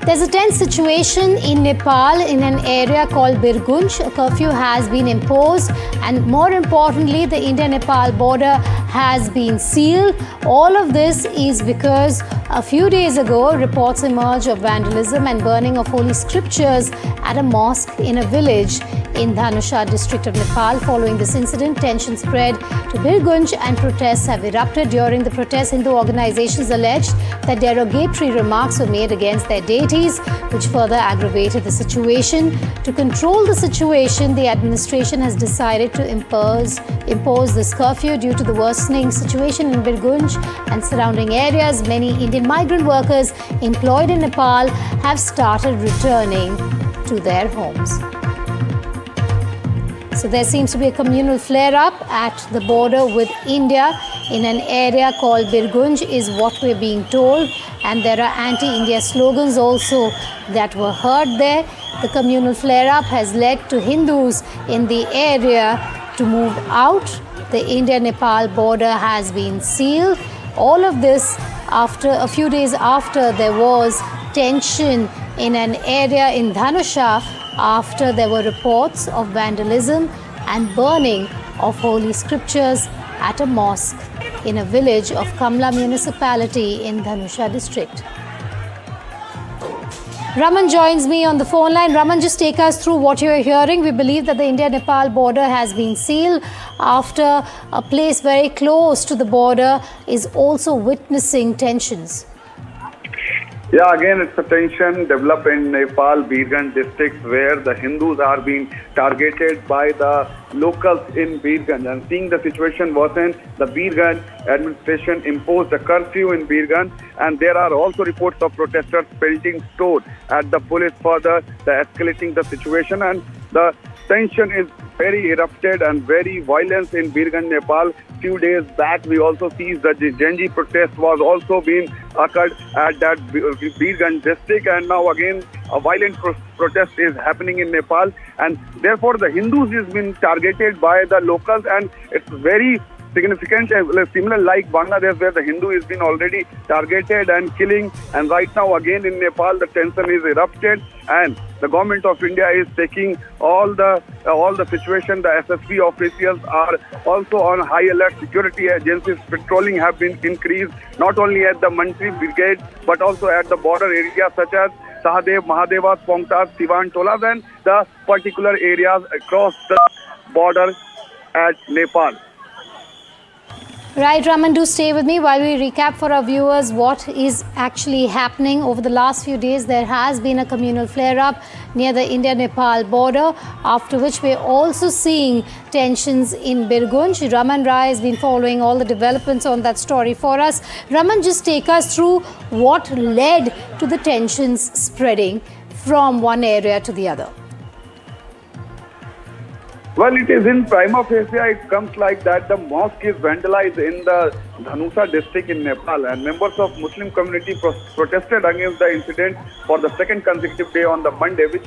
There's a tense situation in Nepal in an area called Birgunj. A curfew has been imposed, and more importantly, the India-Nepal border has been sealed. All of this is because a few days ago, reports emerged of vandalism and burning of holy scriptures at a mosque in a village in Dhanusha district of Nepal. Following this incident, tension spread to Birgunj and protests have erupted. During the protests, Hindu organizations alleged that derogatory remarks were made against their deities, which further aggravated the situation. To control the situation, the administration has decided to impose this curfew due to the worsening situation in Birgunj and surrounding areas. Many Indian migrant workers employed in Nepal have started returning to their homes. So there seems to be a communal flare-up at the border with India in an area called Birgunj is what we're being told, and there are anti-India slogans also that were heard there. The communal flare-up has led to Hindus in the area to move out. The India-Nepal border has been sealed. All of this after a few days after there was tension in an area in Dhanusha after there were reports of vandalism and burning of holy scriptures at a mosque in a village of Kamla municipality in Dhanusha district. Raman joins me on the phone line. Raman, just take us through what you are hearing. We believe that the India-Nepal border has been sealed after a place very close to the border is also witnessing tensions. Yeah, again, it's a tension developed in Nepal, Birgunj district, where the Hindus are being targeted by the locals in Birgunj. And seeing the situation worsen, the Birgunj administration imposed a curfew in Birgunj, and there are also reports of protesters pelting stone at the police further, escalating the situation, and the tension is very erupted and very violent in Birgunj, Nepal. Few days back, we also see the Genji protest was also being occurred at that Birgunj district, and now again a violent protest is happening in Nepal, and therefore the Hindus is being targeted by the locals, and it's very significant, similar like Bangladesh, where the Hindu has been already targeted and killing, and right now again in Nepal the tension is erupted, and the government of India is taking all the situation. The SSB officials are also on high alert. Security agencies patrolling have been increased, not only at the Mantri Brigade but also at the border areas such as Sahadev, Mahadevas, Pongtas, Sivan, Tolas, and the particular areas across the border at Nepal. Right, Raman, do stay with me while we recap for our viewers what is actually happening. Over the last few days, there has been a communal flare-up near the India-Nepal border, after which we're also seeing tensions in Birgunj. Raman Rai has been following all the developments on that story for us. Raman, just take us through what led to the tensions spreading from one area to the other. Well, it is in prima facie, it comes like that. The mosque is vandalized in the Dhanusha district in Nepal, and members of Muslim community protested against the incident for the second consecutive day on the Monday, which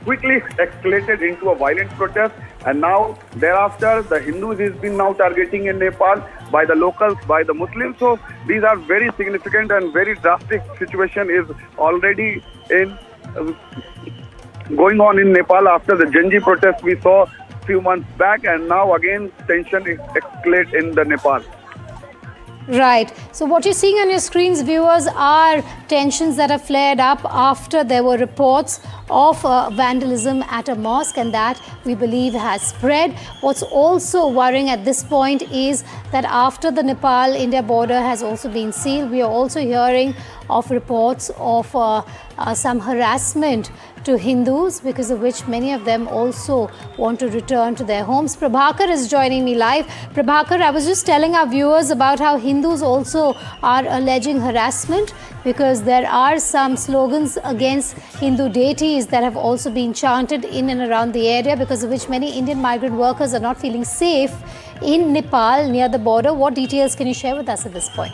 quickly escalated into a violent protest. And now, thereafter, the Hindus has been now targeting in Nepal by the locals, by the Muslims. So these are very significant and very drastic situation is already in going on in Nepal after the Genji protest we saw few months back, and now again tension escalates in the Nepal. Right. So what you're seeing on your screens, viewers, are tensions that have flared up after there were reports of vandalism at a mosque, and that we believe has spread. What's also worrying at this point is that after the Nepal-India border has also been sealed, we are also hearing of reports of some harassment to Hindus, because of which many of them also want to return to their homes. Prabhakar is joining me live. Prabhakar, I was just telling our viewers about how Hindus also are alleging harassment, because there are some slogans against Hindu deities that have also been chanted in and around the area, because of which many Indian migrant workers are not feeling safe in Nepal near the border. What details can you share with us at this point?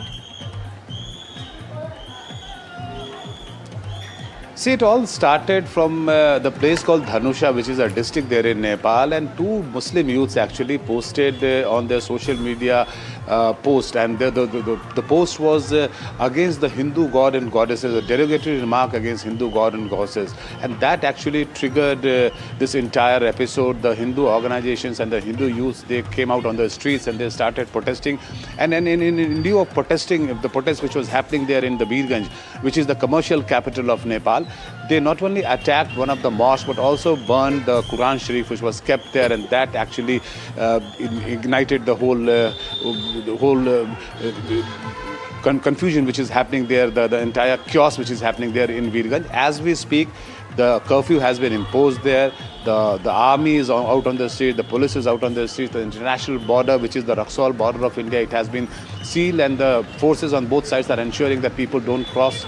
See, it all started from the place called Dhanusha, which is a district there in Nepal, and two Muslim youths actually posted on their social media post, and the post was against the Hindu god and goddesses, a derogatory remark against Hindu god and goddesses, and that actually triggered this entire episode. The Hindu organizations and the Hindu youths, they came out on the streets and they started protesting, and in lieu of protesting, the protest which was happening there in the Birgunj, which is the commercial capital of Nepal, they not only attacked one of the mosques but also burned the Quran Sharif which was kept there, and that actually ignited the whole confusion which is happening there, the entire chaos which is happening there in Birgunj. As we speak, the curfew has been imposed there. The army is out on the street, the police is out on the street, the international border, which is the Raxaul border of India, it has been sealed, and the forces on both sides are ensuring that people don't cross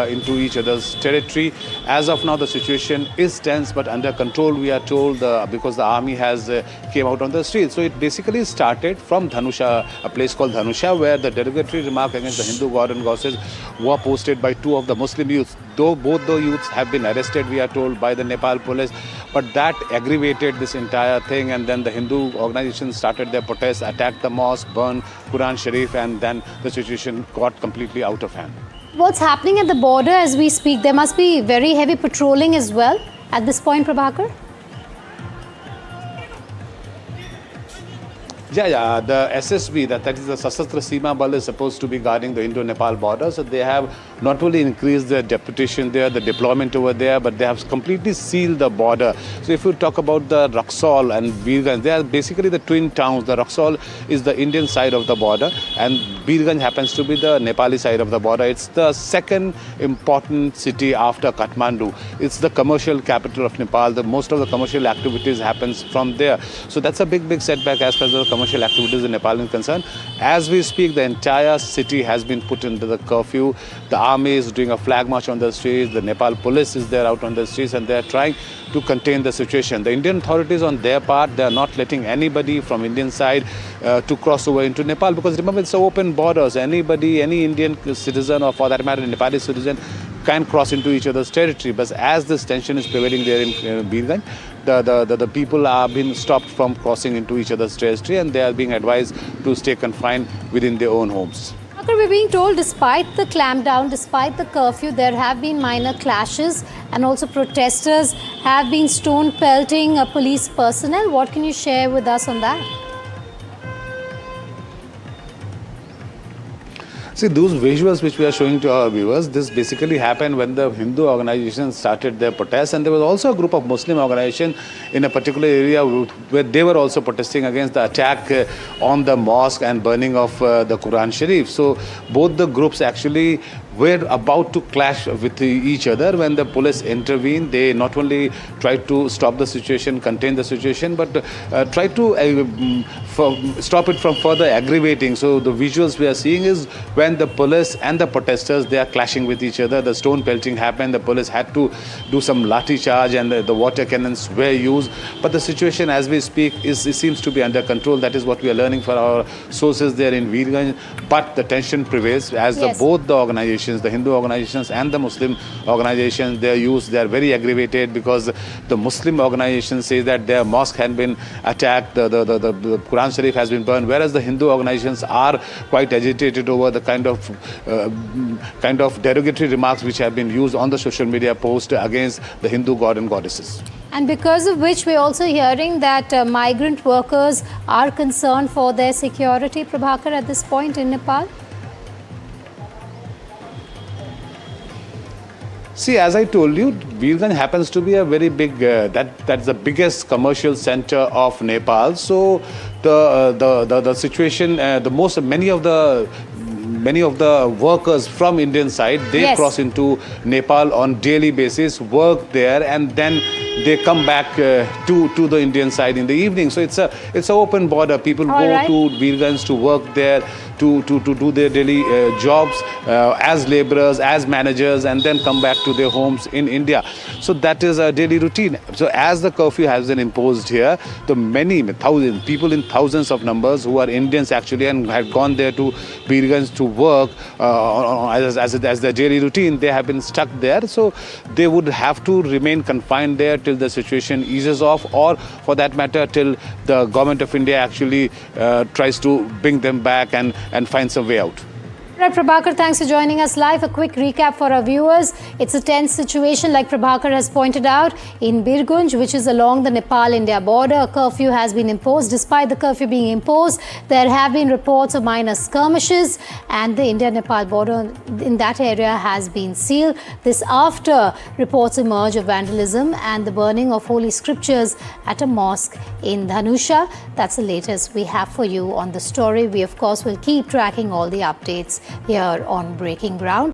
into each other's territory. As of now, the situation is tense but under control, we are told, because the army has came out on the street. So it basically started from Dhanusha, a place called Dhanusha, where the derogatory remark against the Hindu god and goddesses were posted by two of the Muslim youths. Though both the youths have been arrested, we are told, by the Nepal police, but that aggravated this entire thing, and then the Hindu organizations started their protests, attacked the mosque, burned Quran Sharif, and then the situation got completely out of hand. What's happening at the border as we speak? There must be very heavy patrolling as well at this point, Prabhakar? Yeah, the SSB, that is the Sasastra Seema Bal, is supposed to be guarding the Indo-Nepal border. So they have not only increased their deputation there, the deployment over there, but they have completely sealed the border. So if you talk about the Raxaul and Birgunj, they are basically the twin towns. The Raxaul is the Indian side of the border, and Birgunj happens to be the Nepali side of the border. It's the second important city after Kathmandu. It's the commercial capital of Nepal. Most of the commercial activities happens from there. So that's a big setback as far as the commercial activities in Nepal is concerned. As we speak, the entire city has been put into the curfew. The army is doing a flag march on the streets. The Nepal police is there out on the streets, and they are trying to contain the situation. The Indian authorities on their part, they are not letting anybody from Indian side to cross over into Nepal, because remember, it's open borders. Anybody, any Indian citizen, or for that matter Nepali citizen, can cross into each other's territory. But as this tension is prevailing there in Birgunj, the people are being stopped from crossing into each other's territory, and they are being advised to stay confined within their own homes. We're being told, despite the clampdown, despite the curfew, there have been minor clashes, and also protesters have been stone pelting police personnel. What can you share with us on that? See, those visuals which we are showing to our viewers, this basically happened when the Hindu organizations started their protests, and there was also a group of Muslim organizations in a particular area where they were also protesting against the attack on the mosque and burning of the Quran Sharif. So both the groups actually were about to clash with each other when the police intervened. They not only tried to stop the situation, contain the situation, but tried to stop it from further aggravating. So the visuals we are seeing is when the police and the protesters, they are clashing with each other. The stone pelting happened. The police had to do some lathi charge, and the water cannons were used. But the situation as we speak seems to be under control. That is what we are learning from our sources there in Birgunj. But the tension prevails as both the organizations, the Hindu organizations and the Muslim organizations, they are very aggravated because the Muslim organization says that their mosque had been attacked, the Quran Sharif has been burned, whereas the Hindu organizations are quite agitated over the kind of derogatory remarks which have been used on the social media post against the Hindu god and goddesses. And because of which we're also hearing that migrant workers are concerned for their security, Prabhakar, at this point in Nepal? See, as I told you, Birgunj happens to be a very big, that's the biggest commercial center of Nepal. So the situation, many of the workers from Indian side, they cross into Nepal on daily basis, work there, and then they come back to the Indian side in the evening. So it's an open border. People go to Birgunj to work there, to do their daily jobs as laborers, as managers, and then come back to their homes in India. So that is a daily routine. So as the curfew has been imposed here, the many thousands people in thousands of numbers who are Indians actually and had gone there to Birgunj to work as their daily routine, they have been stuck there. So they would have to remain confined there till the situation eases off, or for that matter till the government of India actually tries to bring them back and find some way out. Right, Prabhakar, thanks for joining us live. A quick recap for our viewers. It's a tense situation, like Prabhakar has pointed out, in Birgunj, which is along the Nepal-India border. A curfew has been imposed. Despite the curfew being imposed, there have been reports of minor skirmishes, and the India-Nepal border in that area has been sealed. This after reports emerge of vandalism and the burning of holy scriptures at a mosque in Dhanusha. That's the latest we have for you on the story. We, of course, will keep tracking all the updates here on Breaking Ground.